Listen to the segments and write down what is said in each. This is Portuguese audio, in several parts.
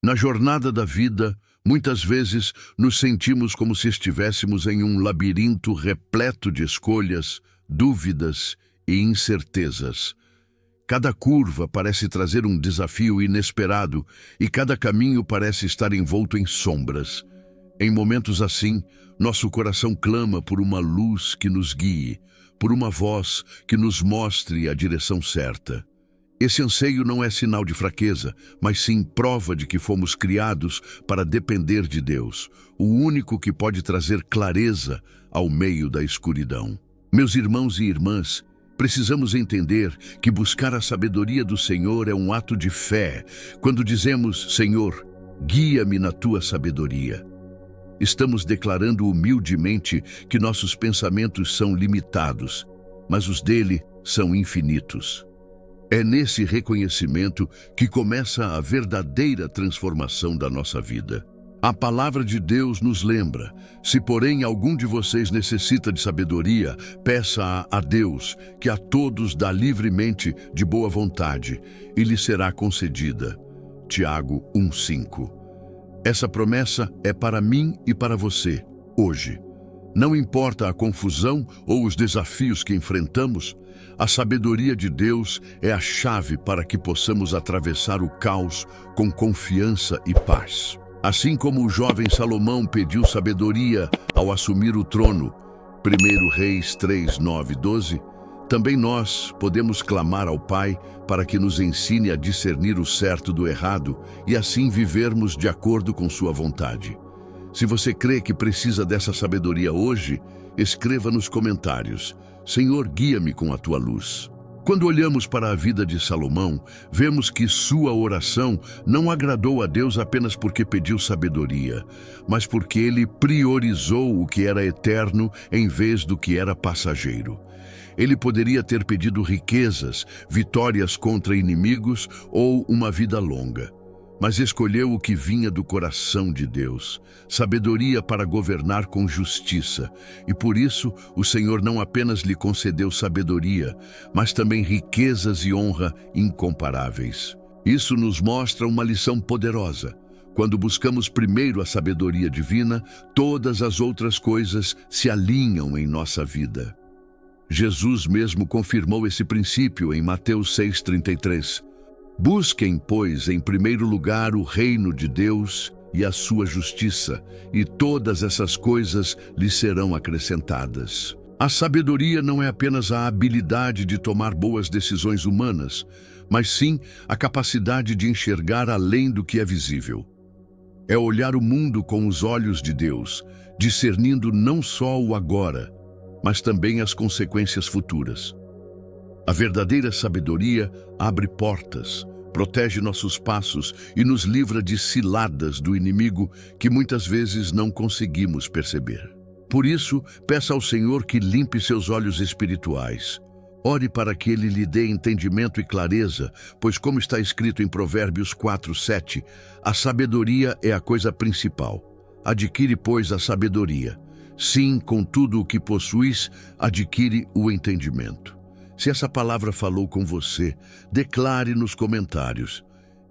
Na jornada da vida, muitas vezes nos sentimos como se estivéssemos em um labirinto repleto de escolhas, dúvidas e incertezas. Cada curva parece trazer um desafio inesperado e cada caminho parece estar envolto em sombras. Em momentos assim, nosso coração clama por uma luz que nos guie, por uma voz que nos mostre a direção certa. Esse anseio não é sinal de fraqueza, mas sim prova de que fomos criados para depender de Deus, o único que pode trazer clareza ao meio da escuridão. Meus irmãos e irmãs, precisamos entender que buscar a sabedoria do Senhor é um ato de fé. Quando dizemos, Senhor, guia-me na tua sabedoria, estamos declarando humildemente que nossos pensamentos são limitados, mas os dele são infinitos. É nesse reconhecimento que começa a verdadeira transformação da nossa vida. A palavra de Deus nos lembra: se porém algum de vocês necessita de sabedoria, peça a Deus, que a todos dá livremente de boa vontade, e lhe será concedida. Tiago 1:5. Essa promessa é para mim e para você, hoje. Não importa a confusão ou os desafios que enfrentamos, a sabedoria de Deus é a chave para que possamos atravessar o caos com confiança e paz. Assim como o jovem Salomão pediu sabedoria ao assumir o trono, 1 Reis 3, 9 e 12, também nós podemos clamar ao Pai para que nos ensine a discernir o certo do errado e assim vivermos de acordo com sua vontade. Se você crê que precisa dessa sabedoria hoje, escreva nos comentários: Senhor, guia-me com a tua luz. Quando olhamos para a vida de Salomão, vemos que sua oração não agradou a Deus apenas porque pediu sabedoria, mas porque ele priorizou o que era eterno em vez do que era passageiro. Ele poderia ter pedido riquezas, vitórias contra inimigos ou uma vida longa, mas escolheu o que vinha do coração de Deus, sabedoria para governar com justiça. E por isso, o Senhor não apenas lhe concedeu sabedoria, mas também riquezas e honra incomparáveis. Isso nos mostra uma lição poderosa. Quando buscamos primeiro a sabedoria divina, todas as outras coisas se alinham em nossa vida. Jesus mesmo confirmou esse princípio em Mateus 6,33. Busquem, pois, em primeiro lugar o reino de Deus e a sua justiça, e todas essas coisas lhes serão acrescentadas. A sabedoria não é apenas a habilidade de tomar boas decisões humanas, mas sim a capacidade de enxergar além do que é visível. É olhar o mundo com os olhos de Deus, discernindo não só o agora, mas também as consequências futuras. A verdadeira sabedoria abre portas, protege nossos passos e nos livra de ciladas do inimigo que muitas vezes não conseguimos perceber. Por isso, peça ao Senhor que limpe seus olhos espirituais. Ore para que Ele lhe dê entendimento e clareza, pois como está escrito em Provérbios 4:7, a sabedoria é a coisa principal. Adquire, pois, a sabedoria. Sim, com tudo o que possuis, adquire o entendimento. Se essa palavra falou com você, declare nos comentários: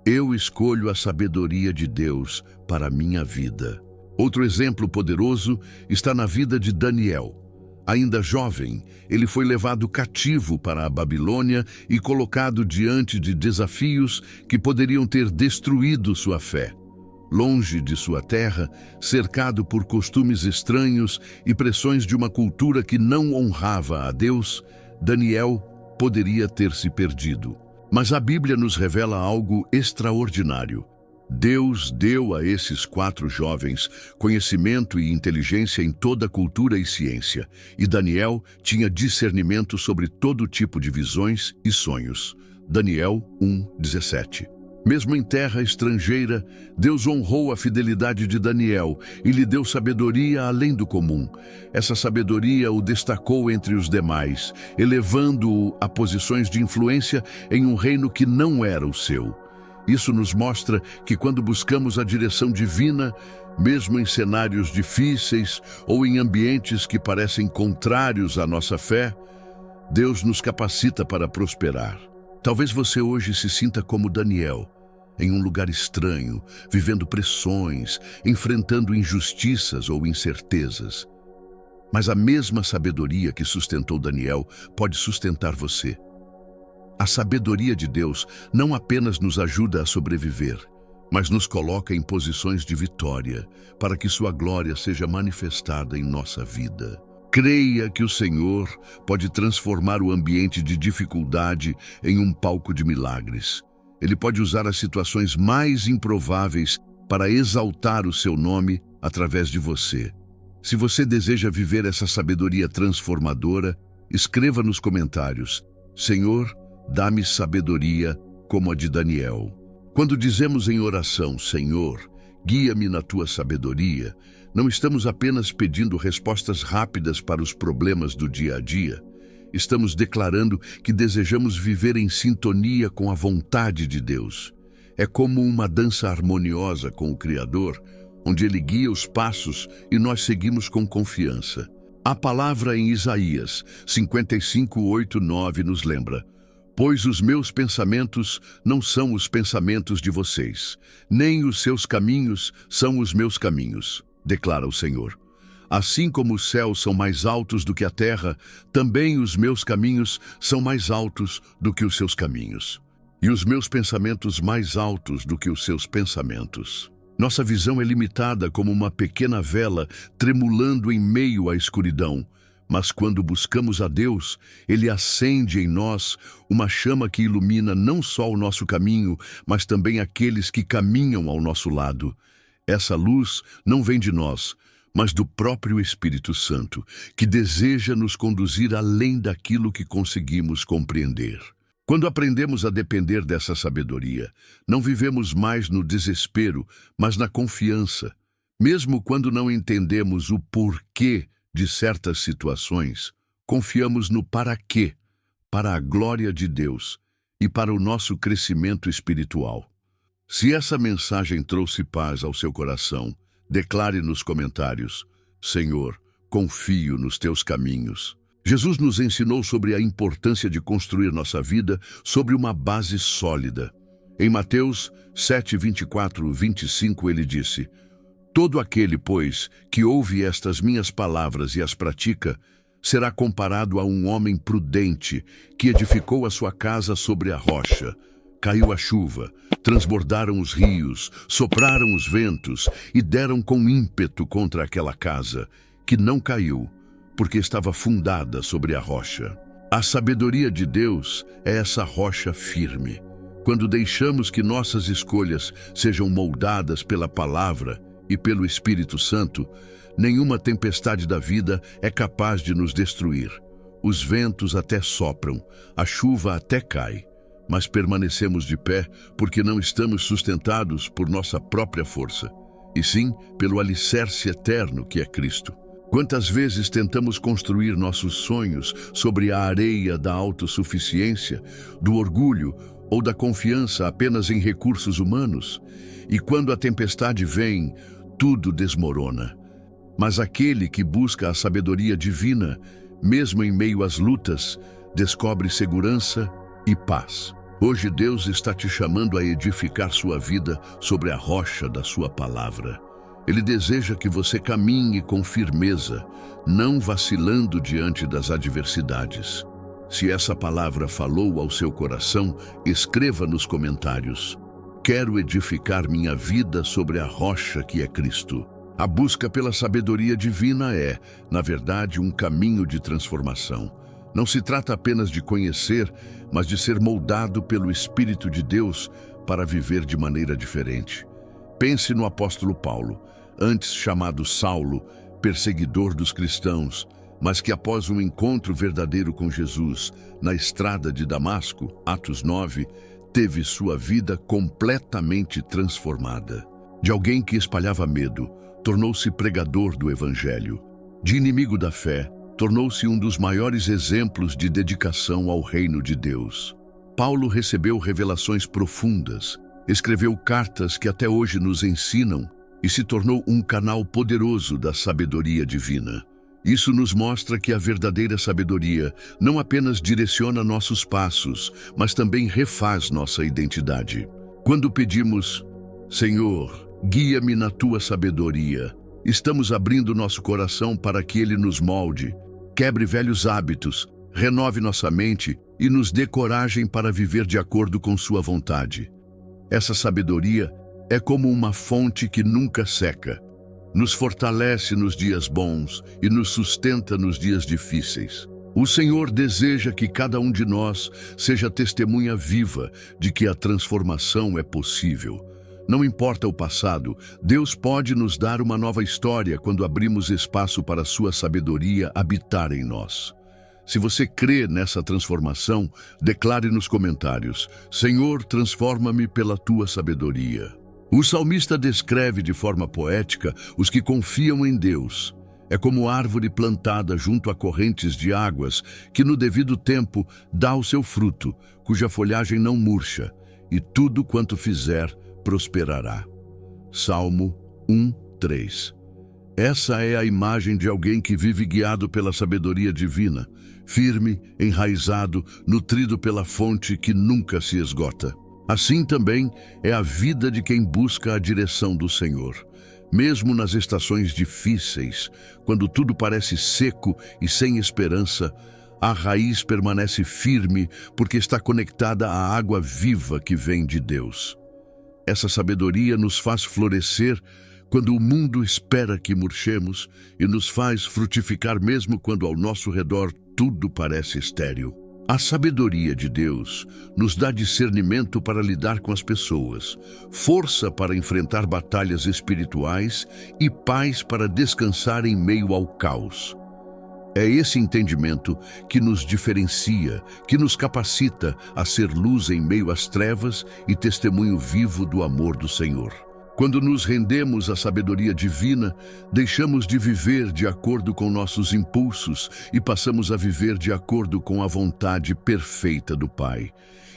eu escolho a sabedoria de Deus para a minha vida. Outro exemplo poderoso está na vida de Daniel. Ainda jovem, ele foi levado cativo para a Babilônia e colocado diante de desafios que poderiam ter destruído sua fé. Longe de sua terra, cercado por costumes estranhos e pressões de uma cultura que não honrava a Deus, Daniel poderia ter se perdido. Mas a Bíblia nos revela algo extraordinário. Deus deu a esses 4 jovens conhecimento e inteligência em toda cultura e ciência, e Daniel tinha discernimento sobre todo tipo de visões e sonhos. Daniel 1:17. Mesmo em terra estrangeira, Deus honrou a fidelidade de Daniel e lhe deu sabedoria além do comum. Essa sabedoria o destacou entre os demais, elevando-o a posições de influência em um reino que não era o seu. Isso nos mostra que quando buscamos a direção divina, mesmo em cenários difíceis ou em ambientes que parecem contrários à nossa fé, Deus nos capacita para prosperar. Talvez você hoje se sinta como Daniel, em um lugar estranho, vivendo pressões, enfrentando injustiças ou incertezas. Mas a mesma sabedoria que sustentou Daniel pode sustentar você. A sabedoria de Deus não apenas nos ajuda a sobreviver, mas nos coloca em posições de vitória, para que sua glória seja manifestada em nossa vida. Creia que o Senhor pode transformar o ambiente de dificuldade em um palco de milagres. Ele pode usar as situações mais improváveis para exaltar o seu nome através de você. Se você deseja viver essa sabedoria transformadora, escreva nos comentários: Senhor, dá-me sabedoria como a de Daniel. Quando dizemos em oração, Senhor, guia-me na tua sabedoria, não estamos apenas pedindo respostas rápidas para os problemas do dia a dia. Estamos declarando que desejamos viver em sintonia com a vontade de Deus. É como uma dança harmoniosa com o Criador, onde Ele guia os passos e nós seguimos com confiança. A palavra em Isaías 55:8-9 nos lembra: pois os meus pensamentos não são os pensamentos de vocês, nem os seus caminhos são os meus caminhos, declara o Senhor. Assim como os céus são mais altos do que a terra, também os meus caminhos são mais altos do que os seus caminhos, e os meus pensamentos mais altos do que os seus pensamentos. Nossa visão é limitada como uma pequena vela tremulando em meio à escuridão, mas quando buscamos a Deus, Ele acende em nós uma chama que ilumina não só o nosso caminho, mas também aqueles que caminham ao nosso lado. Essa luz não vem de nós, mas do próprio Espírito Santo, que deseja nos conduzir além daquilo que conseguimos compreender. Quando aprendemos a depender dessa sabedoria, não vivemos mais no desespero, mas na confiança. Mesmo quando não entendemos o porquê de certas situações, confiamos no para quê, para a glória de Deus e para o nosso crescimento espiritual. Se essa mensagem trouxe paz ao seu coração, declare nos comentários: Senhor, confio nos teus caminhos. Jesus nos ensinou sobre a importância de construir nossa vida sobre uma base sólida. Em Mateus 7:24-25 ele disse: todo aquele, pois, que ouve estas minhas palavras e as pratica, será comparado a um homem prudente que edificou a sua casa sobre a rocha. Caiu a chuva, transbordaram os rios, sopraram os ventos e deram com ímpeto contra aquela casa, que não caiu, porque estava fundada sobre a rocha. A sabedoria de Deus é essa rocha firme. Quando deixamos que nossas escolhas sejam moldadas pela palavra e pelo Espírito Santo, nenhuma tempestade da vida é capaz de nos destruir. Os ventos até sopram, a chuva até cai, mas permanecemos de pé porque não estamos sustentados por nossa própria força, e sim pelo alicerce eterno que é Cristo. Quantas vezes tentamos construir nossos sonhos sobre a areia da autossuficiência, do orgulho ou da confiança apenas em recursos humanos, e quando a tempestade vem, tudo desmorona. Mas aquele que busca a sabedoria divina, mesmo em meio às lutas, descobre segurança e paz. Hoje Deus está te chamando a edificar sua vida sobre a rocha da sua palavra. Ele deseja que você caminhe com firmeza, não vacilando diante das adversidades. Se essa palavra falou ao seu coração, escreva nos comentários: quero edificar minha vida sobre a rocha que é Cristo. A busca pela sabedoria divina é, na verdade, um caminho de transformação. Não se trata apenas de conhecer, mas de ser moldado pelo Espírito de Deus para viver de maneira diferente. Pense no apóstolo Paulo, antes chamado Saulo, perseguidor dos cristãos, mas que após um encontro verdadeiro com Jesus, na estrada de Damasco, Atos 9, teve sua vida completamente transformada. De alguém que espalhava medo, tornou-se pregador do Evangelho. De inimigo da fé, tornou-se um dos maiores exemplos de dedicação ao reino de Deus. Paulo recebeu revelações profundas, escreveu cartas que até hoje nos ensinam e se tornou um canal poderoso da sabedoria divina. Isso nos mostra que a verdadeira sabedoria não apenas direciona nossos passos, mas também refaz nossa identidade. Quando pedimos, Senhor, guia-me na tua sabedoria, estamos abrindo nosso coração para que Ele nos molde, quebre velhos hábitos, renove nossa mente e nos dê coragem para viver de acordo com sua vontade. Essa sabedoria é como uma fonte que nunca seca. Nos fortalece nos dias bons e nos sustenta nos dias difíceis. O Senhor deseja que cada um de nós seja testemunha viva de que a transformação é possível. Não importa o passado, Deus pode nos dar uma nova história quando abrimos espaço para sua sabedoria habitar em nós. Se você crê nessa transformação, declare nos comentários: Senhor, transforma-me pela tua sabedoria. O salmista descreve de forma poética os que confiam em Deus. É como árvore plantada junto a correntes de águas, que no devido tempo dá o seu fruto, cuja folhagem não murcha, e tudo quanto fizer prosperará. Salmo 1:3. Essa é a imagem de alguém que vive guiado pela sabedoria divina, firme, enraizado, nutrido pela fonte que nunca se esgota. Assim também é a vida de quem busca a direção do Senhor. Mesmo nas estações difíceis, quando tudo parece seco e sem esperança, a raiz permanece firme porque está conectada à água viva que vem de Deus. Essa sabedoria nos faz florescer quando o mundo espera que murchemos e nos faz frutificar mesmo quando ao nosso redor tudo parece estéril. A sabedoria de Deus nos dá discernimento para lidar com as pessoas, força para enfrentar batalhas espirituais e paz para descansar em meio ao caos. É esse entendimento que nos diferencia, que nos capacita a ser luz em meio às trevas e testemunho vivo do amor do Senhor. Quando nos rendemos à sabedoria divina, deixamos de viver de acordo com nossos impulsos e passamos a viver de acordo com a vontade perfeita do Pai.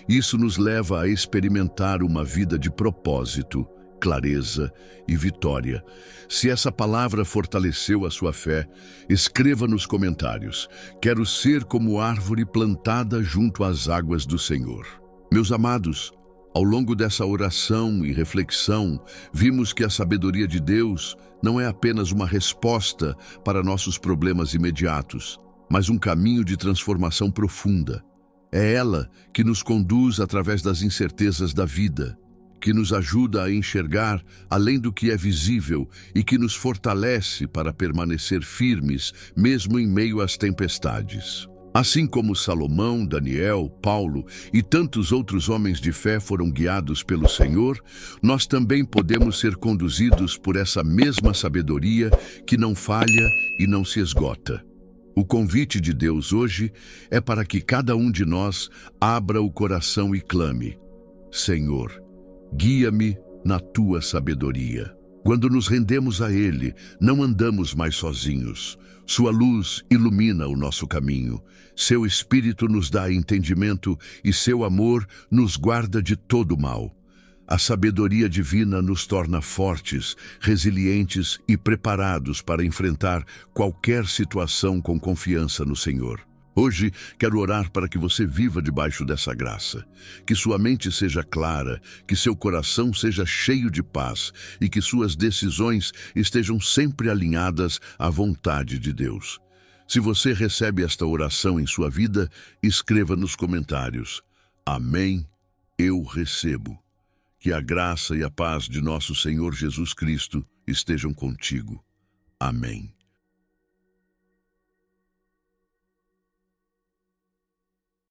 Isso nos leva a experimentar uma vida de propósito, clareza e vitória. Se essa palavra fortaleceu a sua fé, escreva nos comentários: quero ser como árvore plantada junto às águas do Senhor. Meus amados, ao longo dessa oração e reflexão, vimos que a sabedoria de Deus não é apenas uma resposta para nossos problemas imediatos, mas um caminho de transformação profunda. É ela que nos conduz através das incertezas da vida, que nos ajuda a enxergar além do que é visível e que nos fortalece para permanecer firmes, mesmo em meio às tempestades. Assim como Salomão, Daniel, Paulo e tantos outros homens de fé foram guiados pelo Senhor, nós também podemos ser conduzidos por essa mesma sabedoria que não falha e não se esgota. O convite de Deus hoje é para que cada um de nós abra o coração e clame: Senhor, guia-me na tua sabedoria. Quando nos rendemos a Ele, não andamos mais sozinhos. Sua luz ilumina o nosso caminho. Seu Espírito nos dá entendimento e seu amor nos guarda de todo mal. A sabedoria divina nos torna fortes, resilientes e preparados para enfrentar qualquer situação com confiança no Senhor. Hoje, quero orar para que você viva debaixo dessa graça, que sua mente seja clara, que seu coração seja cheio de paz e que suas decisões estejam sempre alinhadas à vontade de Deus. Se você recebe esta oração em sua vida, escreva nos comentários: Amém, eu recebo. Que a graça e a paz de nosso Senhor Jesus Cristo estejam contigo. Amém.